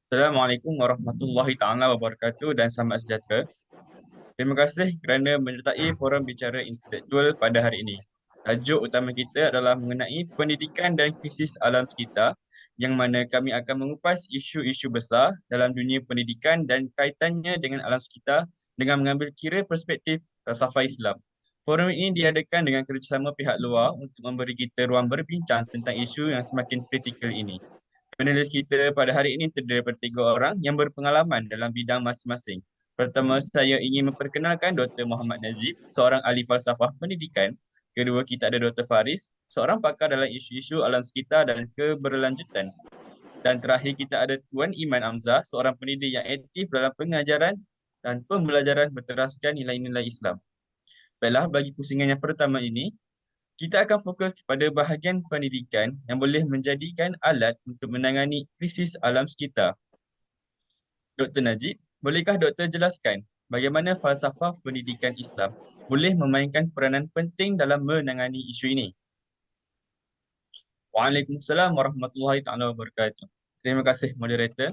Assalamualaikum warahmatullahi taala wabarakatuh dan selamat sejahtera. Terima kasih kerana menyertai forum bicara intelektual pada hari ini. Tajuk utama kita adalah mengenai pendidikan dan krisis alam sekitar, yang mana kami akan mengupas isu-isu besar dalam dunia pendidikan dan kaitannya dengan alam sekitar dengan mengambil kira perspektif falsafah Islam. Forum ini diadakan dengan kerjasama pihak luar untuk memberi kita ruang berbincang tentang isu yang semakin kritikal ini. Penulis kita pada hari ini terdiri daripada 3 orang yang berpengalaman dalam bidang masing-masing. Pertama, saya ingin memperkenalkan Dr. Muhammad Najib, seorang ahli falsafah pendidikan. Kedua, kita ada Dr. Faris, seorang pakar dalam isu-isu alam sekitar dan keberlanjutan. Dan terakhir, kita ada Tuan Iman Amzah, seorang pendidik yang aktif dalam pengajaran dan pembelajaran berteraskan nilai-nilai Islam. Baiklah, bagi pusingan yang pertama ini, kita akan fokus kepada bahagian pendidikan yang boleh menjadikan alat untuk menangani krisis alam sekitar. Dr. Najib, bolehkah Doktor jelaskan bagaimana falsafah pendidikan Islam boleh memainkan peranan penting dalam menangani isu ini? Waalaikumsalam warahmatullahi taala wabarakatuh. Terima kasih moderator.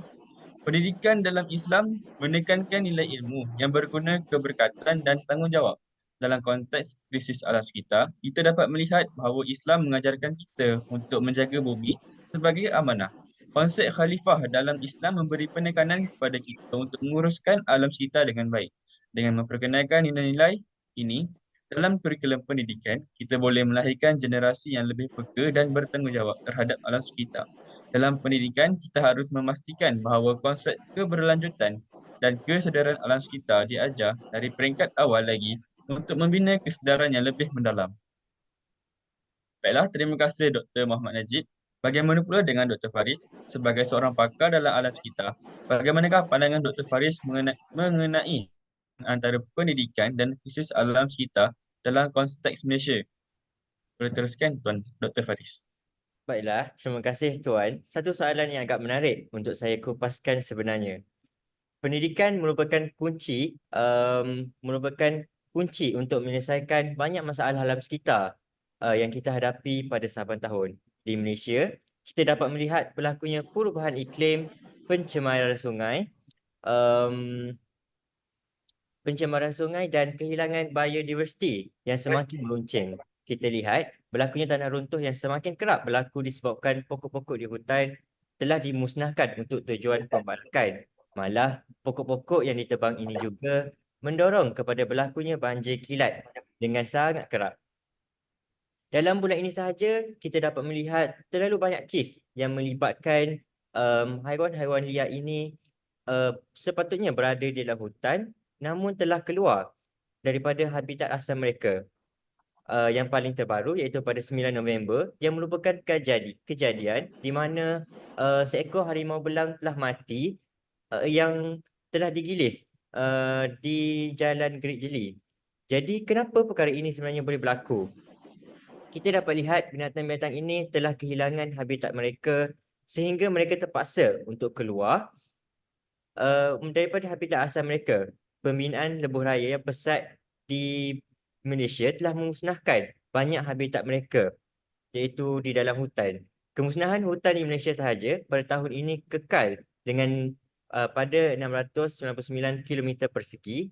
Pendidikan dalam Islam menekankan nilai ilmu yang berguna keberkatan dan tanggungjawab. Dalam konteks krisis alam sekitar, kita dapat melihat bahawa Islam mengajarkan kita untuk menjaga bumi sebagai amanah. Konsep khalifah dalam Islam memberi penekanan kepada kita untuk menguruskan alam sekitar dengan baik. Dengan memperkenalkan nilai-nilai ini dalam kurikulum pendidikan, kita boleh melahirkan generasi yang lebih peka dan bertanggungjawab terhadap alam sekitar. Dalam pendidikan, kita harus memastikan bahawa konsep keberlanjutan dan kesedaran alam sekitar diajar dari peringkat awal lagi untuk membina kesedaran yang lebih mendalam. Baiklah, terima kasih Dr. Muhammad Najib. Bagaimana pula dengan Dr. Faris sebagai seorang pakar dalam alam sekitar? Bagaimanakah pandangan Dr. Faris mengenai antara pendidikan dan krisis alam sekitar dalam konteks Malaysia? Boleh teruskan Tuan Dr. Faris. Baiklah, terima kasih Tuan. Satu soalan yang agak menarik untuk saya kupaskan sebenarnya. Pendidikan merupakan kunci untuk menyelesaikan banyak masalah alam sekitar yang kita hadapi pada sahabat tahun. Di Malaysia, kita dapat melihat berlakunya perubahan iklim, pencemaran sungai, um, dan kehilangan biodiversiti yang semakin meluncing. Kita lihat berlakunya tanah runtuh yang semakin kerap berlaku disebabkan pokok-pokok di hutan telah dimusnahkan untuk tujuan pembalakan. Malah pokok-pokok yang ditebang ini juga mendorong kepada berlakunya banjir kilat dengan sangat kerap. Dalam bulan ini sahaja, kita dapat melihat terlalu banyak kes yang melibatkan haiwan-haiwan liar ini sepatutnya berada di dalam hutan namun telah keluar daripada habitat asal mereka. Yang paling terbaru iaitu pada 9 November yang merupakan kejadian di mana seekor harimau belang telah mati yang telah digilis di Jalan Gerik Jeli. Jadi kenapa perkara ini sebenarnya boleh berlaku? Kita dapat lihat binatang-binatang ini telah kehilangan habitat mereka sehingga mereka terpaksa untuk keluar daripada habitat asal mereka. Pembinaan lebuh raya yang pesat di Malaysia telah memusnahkan banyak habitat mereka, iaitu di dalam hutan. Kemusnahan hutan di Malaysia sahaja pada tahun ini kekal dengan pada 699 km persegi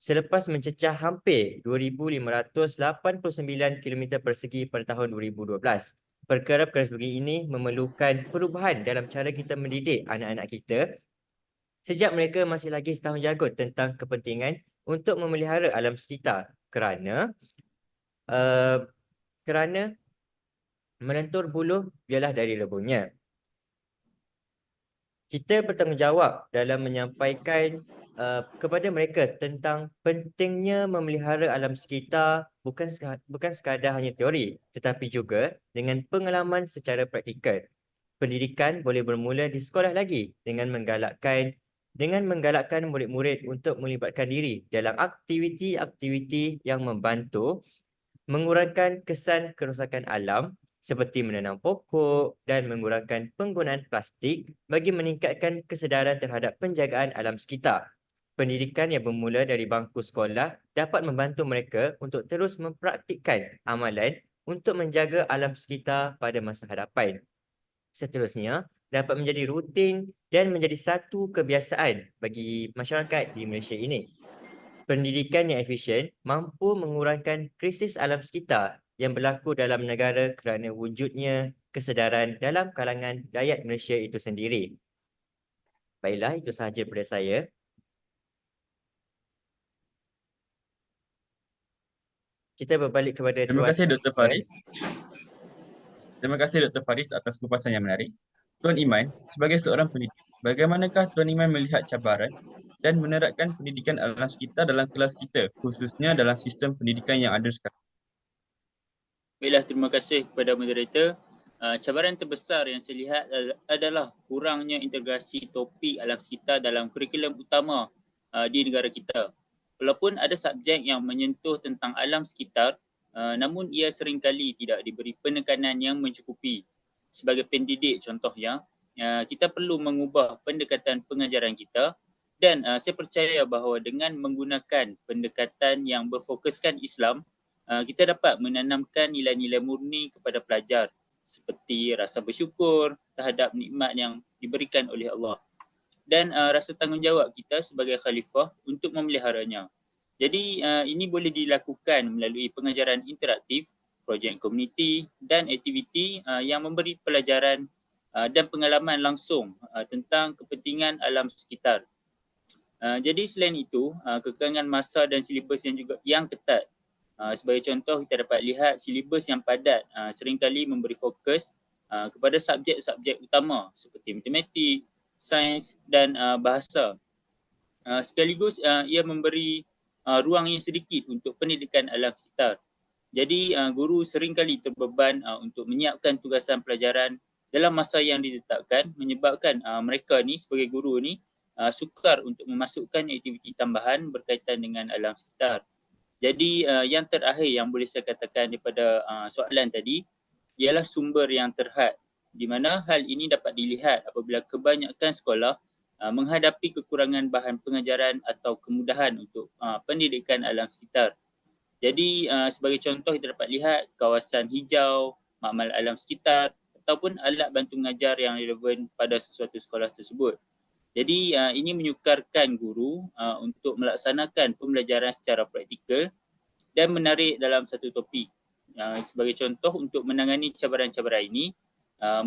selepas mencecah hampir 2,589 km persegi pada tahun 2012. Perkara-perkara seperti ini memerlukan perubahan dalam cara kita mendidik anak-anak kita sejak mereka masih lagi setahun janggut tentang kepentingan untuk memelihara alam sekitar uh, kerana melentur buluh biarlah dari rebungnya. Kita bertanggungjawab dalam menyampaikan kepada mereka tentang pentingnya memelihara alam sekitar bukan sekadar hanya teori tetapi juga dengan pengalaman secara praktikal. Pendidikan boleh bermula di sekolah lagi dengan menggalakkan murid-murid untuk melibatkan diri dalam aktiviti-aktiviti yang membantu mengurangkan kesan kerosakan alam seperti menanam pokok dan mengurangkan penggunaan plastik bagi meningkatkan kesedaran terhadap penjagaan alam sekitar. Pendidikan yang bermula dari bangku sekolah dapat membantu mereka untuk terus mempraktikkan amalan untuk menjaga alam sekitar pada masa hadapan. Seterusnya, dapat menjadi rutin dan menjadi satu kebiasaan bagi masyarakat di Malaysia ini. Pendidikan yang efisien mampu mengurangkan krisis alam sekitar yang berlaku dalam negara kerana wujudnya kesedaran dalam kalangan rakyat Malaysia itu sendiri. Baiklah, itu sahaja daripada saya. Kita berbalik kepada Terima Tuan kasih Dr. Iman. Faris. Terima kasih Dr. Faris atas kupasan yang menarik. Tuan Iman, sebagai seorang pendidik, bagaimanakah Tuan Iman melihat cabaran dan menerapkan pendidikan alam sekitar dalam kelas kita, khususnya dalam sistem pendidikan yang ada sekarang? Baiklah, terima kasih kepada moderator. Cabaran terbesar yang saya lihat adalah kurangnya integrasi topik alam sekitar dalam kurikulum utama di negara kita. Walaupun ada subjek yang menyentuh tentang alam sekitar, namun ia seringkali tidak diberi penekanan yang mencukupi. Sebagai pendidik contohnya, kita perlu mengubah pendekatan pengajaran kita dan saya percaya bahawa dengan menggunakan pendekatan yang berfokuskan Islam, kita dapat menanamkan nilai-nilai murni kepada pelajar seperti rasa bersyukur terhadap nikmat yang diberikan oleh Allah dan rasa tanggungjawab kita sebagai khalifah untuk memeliharanya. Jadi ini boleh dilakukan melalui pengajaran interaktif, projek komuniti dan aktiviti yang memberi pelajaran dan pengalaman langsung tentang kepentingan alam sekitar. Jadi selain itu, kekangan masa dan silibus yang ketat. Sebagai contoh, kita dapat lihat silibus yang padat seringkali memberi fokus kepada subjek-subjek utama seperti matematik, sains dan bahasa. Sekaligus ia memberi ruang yang sedikit untuk pendidikan alam sekitar. Jadi guru seringkali terbeban untuk menyiapkan tugasan pelajaran dalam masa yang ditetapkan, menyebabkan mereka ni sebagai guru ni sukar untuk memasukkan aktiviti tambahan berkaitan dengan alam sekitar. Jadi yang terakhir yang boleh saya katakan daripada soalan tadi ialah sumber yang terhad, di mana hal ini dapat dilihat apabila kebanyakan sekolah menghadapi kekurangan bahan pengajaran atau kemudahan untuk pendidikan alam sekitar. Jadi sebagai contoh kita dapat lihat kawasan hijau, makmal alam sekitar ataupun alat bantu mengajar yang relevan pada sesuatu sekolah tersebut. Jadi ini menyukarkan guru untuk melaksanakan pembelajaran secara praktikal dan menarik dalam satu topik. Sebagai contoh, untuk menangani cabaran-cabaran ini,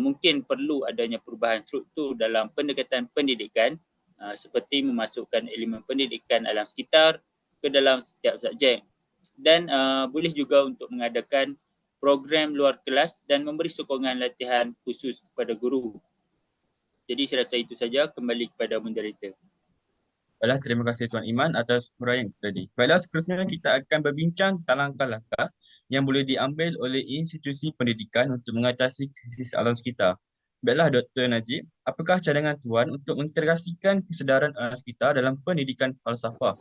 mungkin perlu adanya perubahan struktur dalam pendekatan pendidikan seperti memasukkan elemen pendidikan alam sekitar ke dalam setiap subjek. Dan boleh juga untuk mengadakan program luar kelas dan memberi sokongan latihan khusus kepada guru. Jadi saya rasa itu saja, kembali kepada moderator. Baiklah, terima kasih Tuan Iman atas huraian tadi. Baiklah, seterusnya kita akan berbincang tentang langkah-langkah yang boleh diambil oleh institusi pendidikan untuk mengatasi krisis alam sekitar. Baiklah, Dr. Najib, apakah cadangan Tuan untuk mengintegrasikan kesedaran alam sekitar dalam pendidikan falsafah?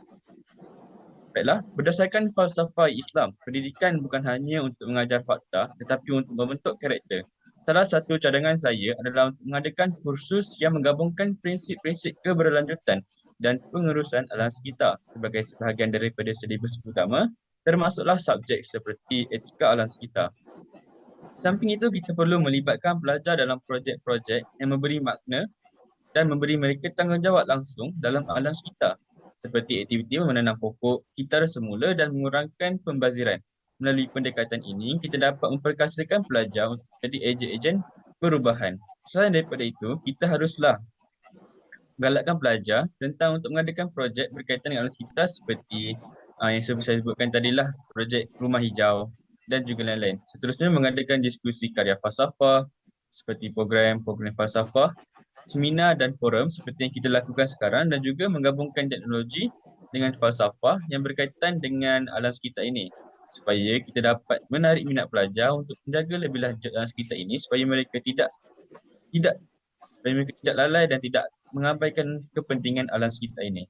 Baiklah, berdasarkan falsafah Islam, pendidikan bukan hanya untuk mengajar fakta tetapi untuk membentuk karakter. Salah satu cadangan saya adalah untuk mengadakan kursus yang menggabungkan prinsip-prinsip keberlanjutan dan pengurusan alam sekitar sebagai sebahagian daripada silibus utama, termasuklah subjek seperti etika alam sekitar. Samping itu, kita perlu melibatkan pelajar dalam projek-projek yang memberi makna dan memberi mereka tanggungjawab langsung dalam alam sekitar, seperti aktiviti menanam pokok kitar semula dan mengurangkan pembaziran. Melalui pendekatan ini, kita dapat memperkasakan pelajar untuk menjadi ejen-ejen perubahan. Selain daripada itu, kita haruslah galakkan pelajar tentang untuk mengadakan projek berkaitan dengan alam sekitar seperti yang saya sebutkan tadilah, projek rumah hijau dan juga lain-lain. Seterusnya, mengadakan diskusi karya falsafah seperti program-program falsafah, seminar dan forum seperti yang kita lakukan sekarang, dan juga menggabungkan teknologi dengan falsafah yang berkaitan dengan alam sekitar ini supaya kita dapat menarik minat pelajar untuk menjaga lebih lanjut alam sekitar ini supaya mereka tidak lalai dan tidak mengabaikan kepentingan alam sekitar ini.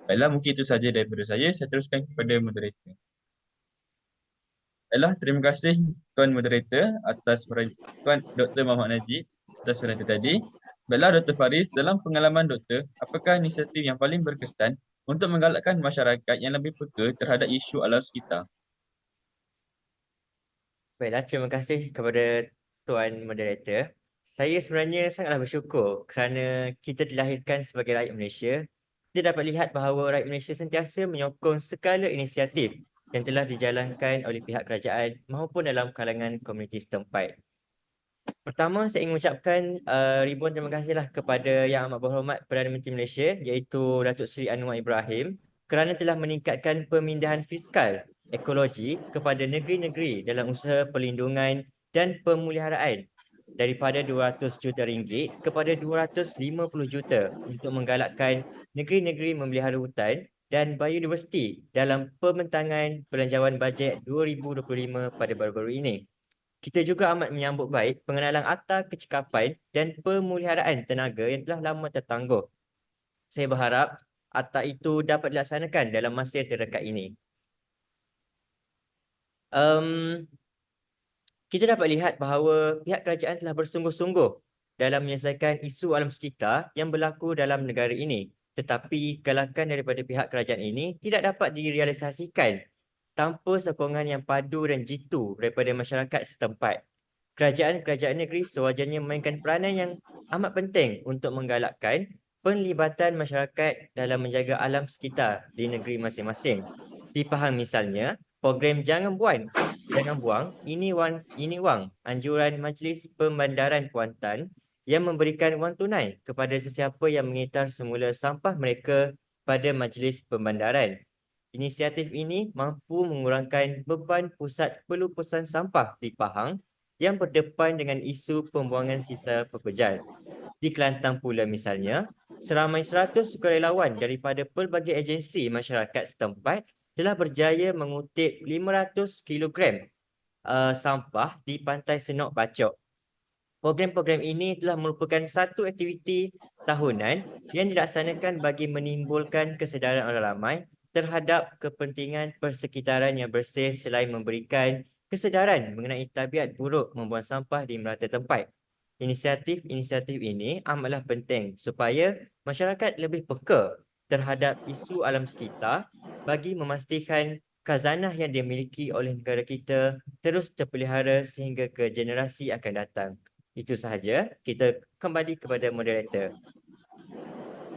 Baiklah, mungkin itu saja daripada saya. Saya teruskan kepada moderator. Baiklah, terima kasih Tuan Moderator atas Tuan Dr. Muhammad Najib atas huraian tadi. Baiklah, Dr. Faris, dalam pengalaman Doktor, apakah inisiatif yang paling berkesan untuk menggalakkan masyarakat yang lebih peka terhadap isu alam sekitar? Baiklah, terima kasih kepada Tuan Moderator. Saya sebenarnya sangatlah bersyukur kerana kita dilahirkan sebagai rakyat Malaysia. Kita dapat lihat bahawa rakyat Malaysia sentiasa menyokong segala inisiatif yang telah dijalankan oleh pihak kerajaan maupun dalam kalangan komuniti setempat. Pertama, saya ingin mengucapkan ribuan terima kasihlah kepada Yang Amat Berhormat Perdana Menteri Malaysia iaitu Datuk Seri Anwar Ibrahim kerana telah meningkatkan pemindahan fiskal ekologi kepada negeri-negeri dalam usaha perlindungan dan pemeliharaan daripada 200 juta ringgit kepada 250 juta untuk menggalakkan negeri-negeri memelihara hutan dan biodiversiti dalam pembentangan Belanjawan Bajet 2025 pada baru-baru ini. Kita juga amat menyambut baik pengenalan Akta Kecekapan dan Pemeliharaan Tenaga yang telah lama tertangguh. Saya berharap akta itu dapat dilaksanakan dalam masa yang terdekat ini. Kita dapat lihat bahawa pihak kerajaan telah bersungguh-sungguh dalam menyelesaikan isu alam sekitar yang berlaku dalam negara ini. Tetapi galakan daripada pihak kerajaan ini tidak dapat direalisasikan tanpa sokongan yang padu dan jitu daripada masyarakat setempat. Kerajaan-kerajaan negeri sewajarnya memainkan peranan yang amat penting untuk menggalakkan penlibatan masyarakat dalam menjaga alam sekitar di negeri masing-masing. Di Pahang misalnya, program Jangan Buang ini wang anjuran Majlis Pembandaran Kuantan yang memberikan wang tunai kepada sesiapa yang mengitar semula sampah mereka pada Majlis Pembandaran. Inisiatif ini mampu mengurangkan beban pusat pelupusan sampah di Pahang yang berdepan dengan isu pembuangan sisa pepejal. Di Kelantan pula misalnya, seramai 100 sukarelawan daripada pelbagai agensi masyarakat setempat telah berjaya mengutip 500 kilogram sampah di Pantai Senok Bacok. Program-program ini telah merupakan satu aktiviti tahunan yang dilaksanakan bagi menimbulkan kesedaran orang ramai terhadap kepentingan persekitaran yang bersih selain memberikan kesedaran mengenai tabiat buruk membuang sampah di merata tempat. Inisiatif-inisiatif ini amatlah penting supaya masyarakat lebih peka terhadap isu alam sekitar bagi memastikan khazanah yang dimiliki oleh negara kita terus terpelihara sehingga ke generasi akan datang. Itu sahaja. Kita kembali kepada moderator.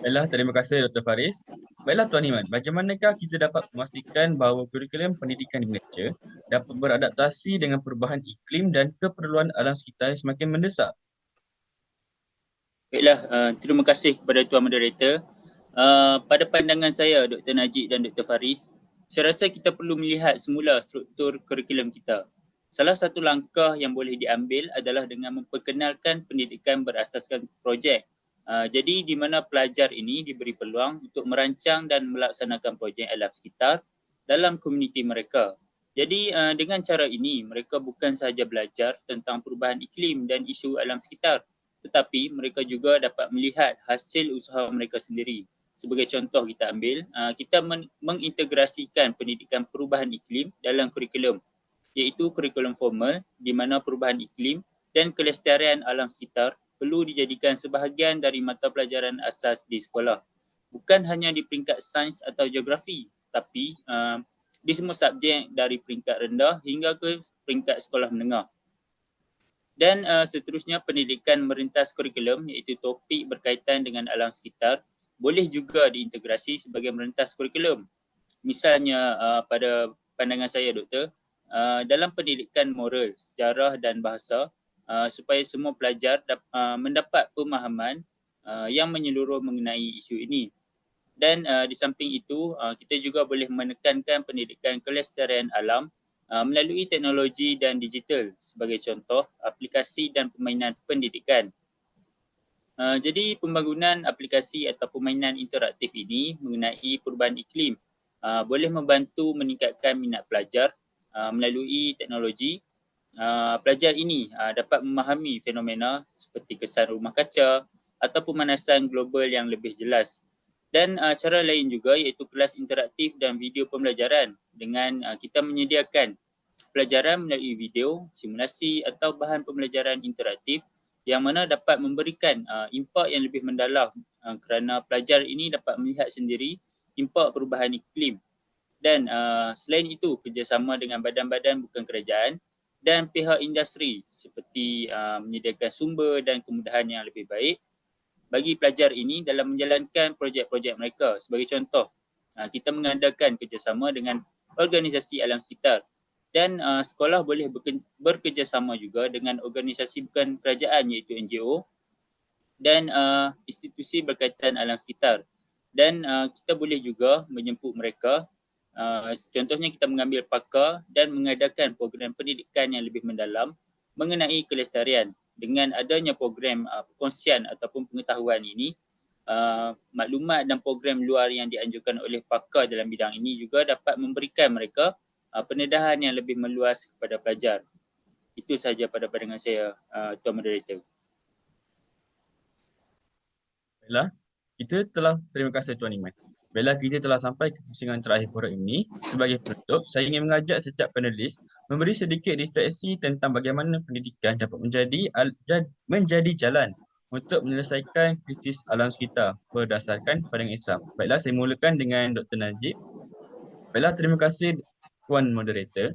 Baiklah, terima kasih Dr. Faris. Baiklah Tuan Iman, bagaimanakah kita dapat memastikan bahawa kurikulum pendidikan di Malaysia dapat beradaptasi dengan perubahan iklim dan keperluan alam sekitar yang semakin mendesak? Baiklah, terima kasih kepada Tuan Moderator. Pada pandangan saya, Dr. Najib dan Dr. Faris, saya rasa kita perlu melihat semula struktur kurikulum kita. Salah satu langkah yang boleh diambil adalah dengan memperkenalkan pendidikan berasaskan projek. Jadi di mana pelajar ini diberi peluang untuk merancang dan melaksanakan projek alam sekitar dalam komuniti mereka. Jadi dengan cara ini, mereka bukan sahaja belajar tentang perubahan iklim dan isu alam sekitar, tetapi mereka juga dapat melihat hasil usaha mereka sendiri. Sebagai contoh kita ambil, kita mengintegrasikan pendidikan perubahan iklim dalam kurikulum, iaitu kurikulum formal di mana perubahan iklim dan kelestarian alam sekitar perlu dijadikan sebahagian dari mata pelajaran asas di sekolah. Bukan hanya di peringkat sains atau geografi, tapi di semua subjek dari peringkat rendah hingga ke peringkat sekolah menengah. Dan seterusnya, pendidikan merentas kurikulum iaitu topik berkaitan dengan alam sekitar boleh juga diintegrasi sebagai merentas kurikulum. Misalnya pada pandangan saya doktor, dalam pendidikan moral, sejarah dan bahasa supaya semua pelajar mendapat pemahaman yang menyeluruh mengenai isu ini. Dan di samping itu, kita juga boleh menekankan pendidikan kelestarian alam melalui teknologi dan digital sebagai contoh aplikasi dan permainan pendidikan. Jadi pembangunan aplikasi atau permainan interaktif ini mengenai perubahan iklim boleh membantu meningkatkan minat pelajar melalui teknologi. Pelajar ini dapat memahami fenomena seperti kesan rumah kaca atau pemanasan global yang lebih jelas. Dan cara lain juga iaitu kelas interaktif dan video pembelajaran dengan kita menyediakan pelajaran melalui video, simulasi atau bahan pembelajaran interaktif yang mana dapat memberikan impak yang lebih mendalam kerana pelajar ini dapat melihat sendiri impak perubahan iklim. Dan selain itu, kerjasama dengan badan-badan bukan kerajaan dan pihak industri seperti menyediakan sumber dan kemudahan yang lebih baik bagi pelajar ini dalam menjalankan projek-projek mereka. Sebagai contoh, kita mengadakan kerjasama dengan organisasi alam sekitar dan sekolah boleh bekerjasama juga dengan organisasi bukan kerajaan iaitu NGO dan institusi berkaitan alam sekitar. Dan kita boleh juga menjemput mereka, contohnya kita mengambil pakar dan mengadakan program pendidikan yang lebih mendalam mengenai kelestarian. Dengan adanya program perkongsian ataupun pengetahuan ini, maklumat dan program luar yang dianjurkan oleh pakar dalam bidang ini juga dapat memberikan mereka pendedahan yang lebih meluas kepada pelajar. Itu sahaja pada pandangan saya, Tuan Moderator. Baiklah, terima kasih Tuan Iman. Baiklah, kita telah sampai ke pusingan terakhir forum ini. Sebagai penutup, saya ingin mengajak setiap panelis memberi sedikit refleksi tentang bagaimana pendidikan dapat menjadi jalan untuk menyelesaikan krisis alam sekitar berdasarkan pandangan Islam. Baiklah, saya mulakan dengan Dr. Najib. Baiklah, terima kasih Tuan Moderator.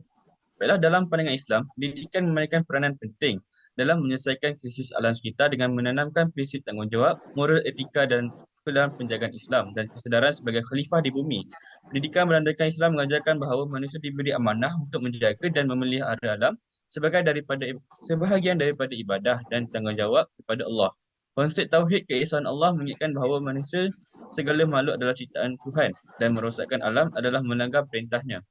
Baiklah, dalam pandangan Islam, pendidikan memainkan peranan penting dalam menyelesaikan krisis alam sekitar dengan menanamkan prinsip tanggungjawab, moral, etika dan dalam penjagaan Islam dan kesedaran sebagai khalifah di bumi. Pendidikan berlandaskan Islam mengajarkan bahawa manusia diberi amanah untuk menjaga dan memelihara alam sebahagian daripada ibadah dan tanggungjawab kepada Allah. Konsep tauhid keesaan Allah mengingatkan bahawa manusia segala makhluk adalah ciptaan Tuhan dan merosakkan alam adalah melanggar perintahnya.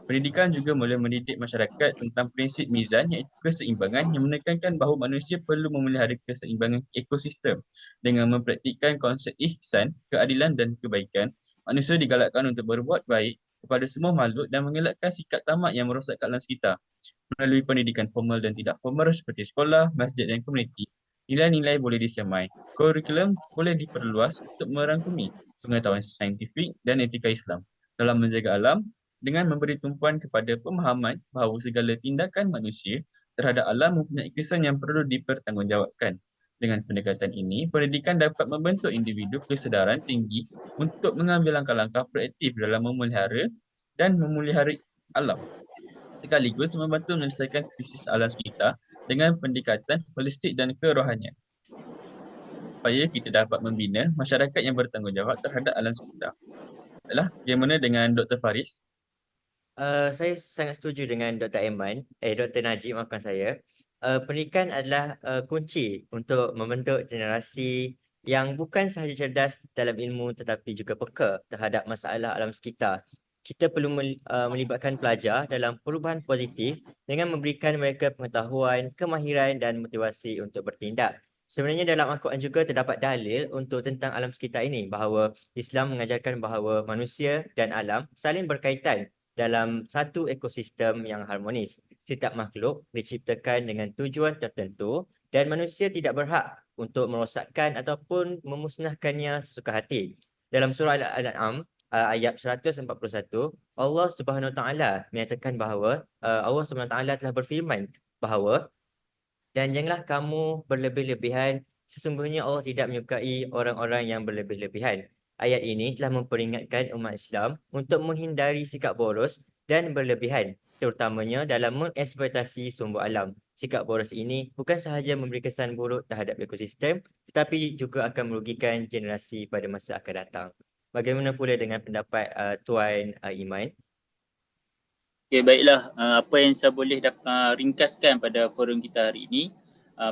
Pendidikan juga boleh mendidik masyarakat tentang prinsip mizan iaitu keseimbangan yang menekankan bahawa manusia perlu memelihara keseimbangan ekosistem. Dengan mempraktikkan konsep ihsan, keadilan dan kebaikan, manusia digalakkan untuk berbuat baik kepada semua makhluk dan mengelakkan sikap tamak yang merosakkan alam sekitar. Melalui pendidikan formal dan tidak formal seperti sekolah, masjid dan komuniti, nilai-nilai boleh disemai. Kurikulum boleh diperluas untuk merangkumi pengetahuan saintifik dan etika Islam dalam menjaga alam dengan memberi tumpuan kepada pemahaman bahawa segala tindakan manusia terhadap alam mempunyai kesan yang perlu dipertanggungjawabkan. Dengan pendekatan ini, pendidikan dapat membentuk individu kesedaran tinggi untuk mengambil langkah-langkah proaktif dalam memelihara alam, sekaligus membantu menyelesaikan krisis alam sekitar dengan pendekatan holistik dan kerohanian, supaya kita dapat membina masyarakat yang bertanggungjawab terhadap alam sekitar. Bagaimana dengan Dr. Faris? Saya sangat setuju dengan Dr. Najib, maafkan saya. Pendidikan adalah kunci untuk membentuk generasi yang bukan sahaja cerdas dalam ilmu tetapi juga peka terhadap masalah alam sekitar. Kita perlu melibatkan pelajar dalam perubahan positif dengan memberikan mereka pengetahuan, kemahiran dan motivasi untuk bertindak. Sebenarnya dalam Al-Quran juga terdapat dalil tentang alam sekitar ini, bahawa Islam mengajarkan bahawa manusia dan alam saling berkaitan dalam satu ekosistem yang harmonis. Setiap makhluk diciptakan dengan tujuan tertentu dan manusia tidak berhak untuk merosakkan ataupun memusnahkannya sesuka hati. Dalam surah Al-An'am ayat 141, Allah Subhanahu Wa Taala menyatakan bahawa Allah Subhanahu Wa Taala telah berfirman bahawa, dan janganlah kamu berlebih-lebihan, sesungguhnya Allah tidak menyukai orang-orang yang berlebih-lebihan. Ayat ini telah memperingatkan umat Islam untuk menghindari sikap boros dan berlebihan, terutamanya dalam mengeksploitasi sumber alam. Sikap boros ini bukan sahaja memberi kesan buruk terhadap ekosistem, tetapi juga akan merugikan generasi pada masa akan datang. Bagaimana pula dengan pendapat Tuan Iman? Okay, baiklah. Apa yang saya boleh ringkaskan pada forum kita hari ini,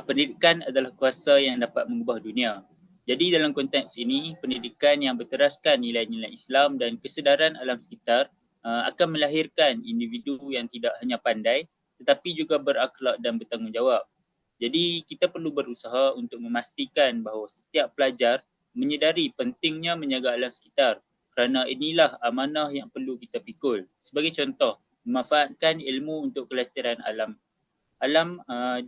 pendidikan adalah kuasa yang dapat mengubah dunia. Jadi dalam konteks ini, pendidikan yang berteraskan nilai-nilai Islam dan kesedaran alam sekitar akan melahirkan individu yang tidak hanya pandai tetapi juga berakhlak dan bertanggungjawab. Jadi kita perlu berusaha untuk memastikan bahawa setiap pelajar menyedari pentingnya menjaga alam sekitar, kerana inilah amanah yang perlu kita pikul. Sebagai contoh, memanfaatkan ilmu untuk kelestarian alam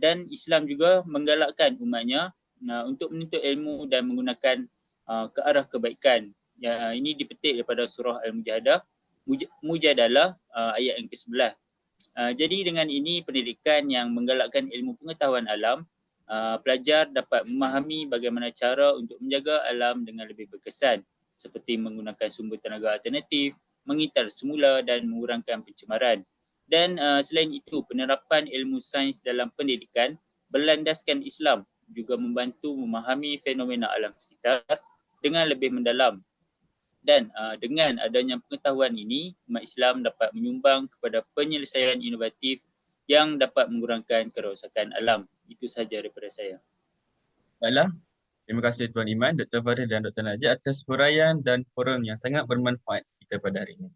dan Islam juga menggalakkan umatnya untuk menuntut ilmu dan menggunakan ke arah kebaikan. Ini dipetik daripada surah Al-Mujadalah ayat yang ke-11. Jadi dengan ini, pendidikan yang menggalakkan ilmu pengetahuan alam, pelajar dapat memahami bagaimana cara untuk menjaga alam dengan lebih berkesan, seperti menggunakan sumber tenaga alternatif, mengitar semula dan mengurangkan pencemaran. Dan selain itu, penerapan ilmu sains dalam pendidikan berlandaskan Islam juga membantu memahami fenomena alam sekitar dengan lebih mendalam. Dan dengan adanya pengetahuan ini, umat Islam dapat menyumbang kepada penyelesaian inovatif yang dapat mengurangkan kerosakan alam. Itu sahaja daripada saya. Baiklah, terima kasih Tuan Iman, Dr. Farid dan Dr. Najib atas huraian dan forum yang sangat bermanfaat kita pada hari ini.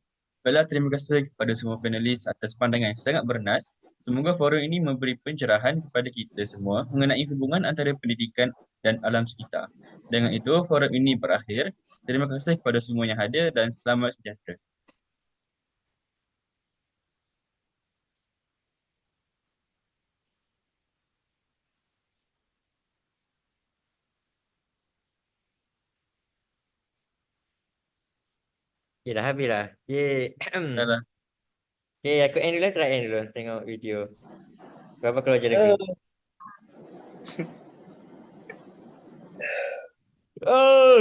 Baiklah, terima kasih kepada semua panelis atas pandangan yang sangat bernas. Semoga forum ini memberi pencerahan kepada kita semua mengenai hubungan antara pendidikan dan alam sekitar. Dengan itu, forum ini berakhir. Terima kasih kepada semua yang hadir dan selamat sejahtera. Okay, dah habis lah. Okay. Baiklah. Okay, aku end dulu, try end dulu. Tengok video. Berapa keluar je negeri. Oh!